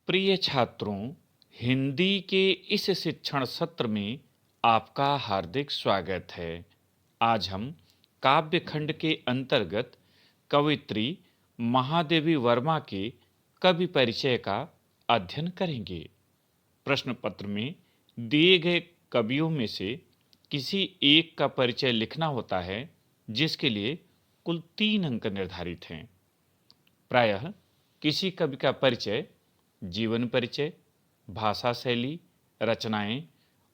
प्रिय छात्रों, हिंदी के इस शिक्षण सत्र में आपका हार्दिक स्वागत है। आज हम काव्य खंड के अंतर्गत कवयित्री महादेवी वर्मा के कवि परिचय का अध्ययन करेंगे। प्रश्न पत्र में दिए गए कवियों में से किसी एक का परिचय लिखना होता है, जिसके लिए कुल 3 अंक निर्धारित हैं। प्रायः किसी कवि का परिचय जीवन परिचय, भाषा शैली, रचनाएं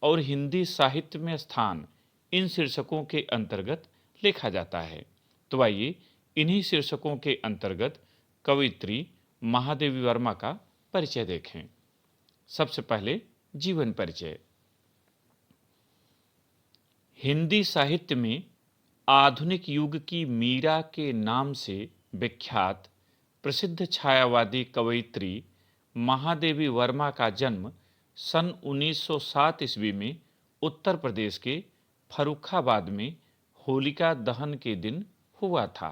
और हिंदी साहित्य में स्थान, इन शीर्षकों के अंतर्गत लिखा जाता है। तो आइए इन्हीं शीर्षकों के अंतर्गत कवयित्री महादेवी वर्मा का परिचय देखें। सबसे पहले जीवन परिचय। हिंदी साहित्य में आधुनिक युग की मीरा के नाम से विख्यात प्रसिद्ध छायावादी कवयित्री महादेवी वर्मा का जन्म सन 1907 ईस्वी में उत्तर प्रदेश के फर्रुखाबाद में होलिका दहन के दिन हुआ था।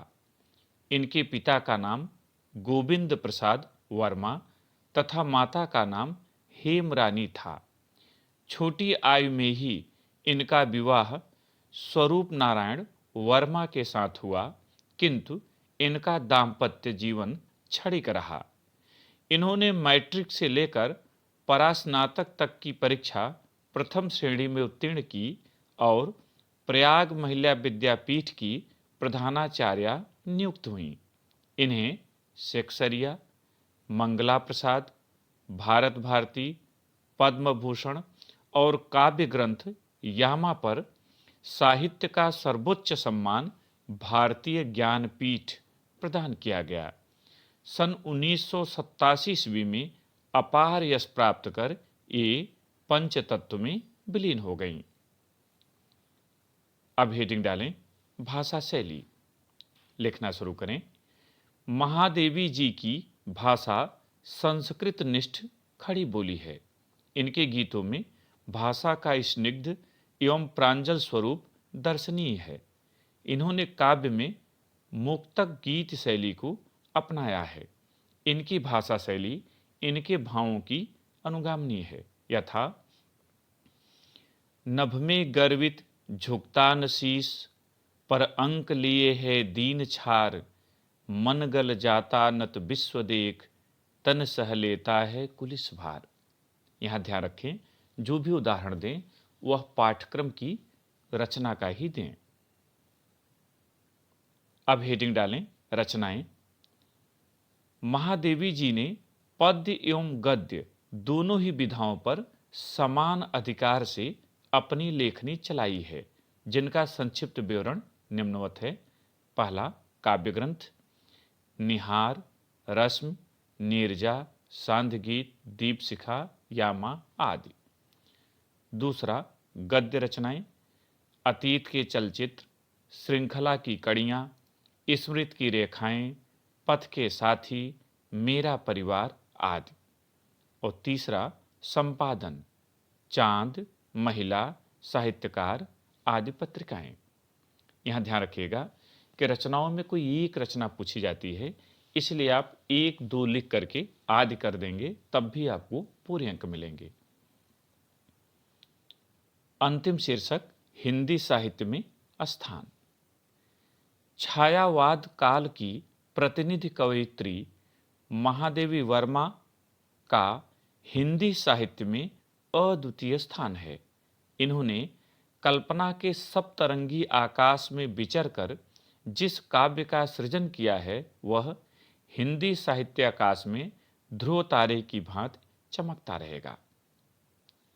इनके पिता का नाम गोविंद प्रसाद वर्मा तथा माता का नाम हेमरानी था। छोटी आयु में ही इनका विवाह स्वरूप नारायण वर्मा के साथ हुआ, किंतु इनका दाम्पत्य जीवन क्षणिक रहा। इन्होंने मैट्रिक से लेकर परास्नातक तक की परीक्षा प्रथम श्रेणी में उत्तीर्ण की और प्रयाग महिला विद्यापीठ की प्रधानाचार्या नियुक्त हुईं। इन्हें सेक्सरिया, मंगला प्रसाद, भारत भारती, पद्म भूषण और काव्य ग्रंथ यामा पर साहित्य का सर्वोच्च सम्मान भारतीय ज्ञानपीठ प्रदान किया गया। सन 1987 ईस्वी में अपार यश प्राप्त कर ये पंचतत्व में विलीन हो गईं। अब हेडिंग डालें, भाषा शैली। लिखना शुरू करें। महादेवी जी की भाषा संस्कृत निष्ठ खड़ी बोली है। इनके गीतों में भाषा का स्निग्ध एवं प्रांजल स्वरूप दर्शनीय है। इन्होंने काव्य में मुक्तक गीत शैली को अपनाया है। इनकी भाषा शैली इनके भावों की अनुगामी है, यथा नभ में गर्वित झुकता न शीस, पर अंक लिए है दीन छार, मन गल जाता नत विश्व देख, तन सह लेता है कुलिस भार। यहाँ ध्यान रखें, जो भी उदाहरण दें वह पाठ्यक्रम की रचना का ही दें। अब हेडिंग डालें, रचनाएं। महादेवी जी ने पद्य एवं गद्य दोनों ही विधाओं पर समान अधिकार से अपनी लेखनी चलाई है, जिनका संक्षिप्त विवरण निम्नवत है। पहला, काव्य ग्रंथ निहार, रश्मि, नीरजा, सांध्य गीत, दीपशिखा, यामा आदि। दूसरा, गद्य रचनाएं अतीत के चलचित्र, श्रृंखला की कड़ियाँ, स्मृति की रेखाएं, पथ के साथी, मेरा परिवार आदि। और तीसरा, संपादन चांद, महिला, साहित्यकार आदि पत्रिकाएं। यहाँ ध्यान रखिएगा कि रचनाओं में कोई एक रचना पूछी जाती है, इसलिए आप 1-2 लिख करके आदि कर देंगे, तब भी आपको पूरे अंक मिलेंगे। अंतिम शीर्षक, हिंदी साहित्य में स्थान। छायावाद काल की प्रतिनिधि कवयित्री महादेवी वर्मा का हिंदी साहित्य में अद्वितीय स्थान है। इन्होंने कल्पना के सप्तरंगी आकाश में विचर कर जिस काव्य का सृजन किया है, वह हिंदी साहित्य आकाश में ध्रुव तारे की भांति चमकता रहेगा।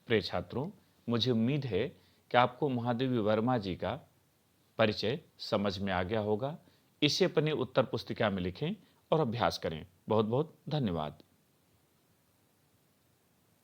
प्रिय छात्रों, मुझे उम्मीद है कि आपको महादेवी वर्मा जी का परिचय समझ में आ गया होगा। इसे अपनी उत्तर पुस्तिका में लिखें और अभ्यास करें। बहुत बहुत धन्यवाद।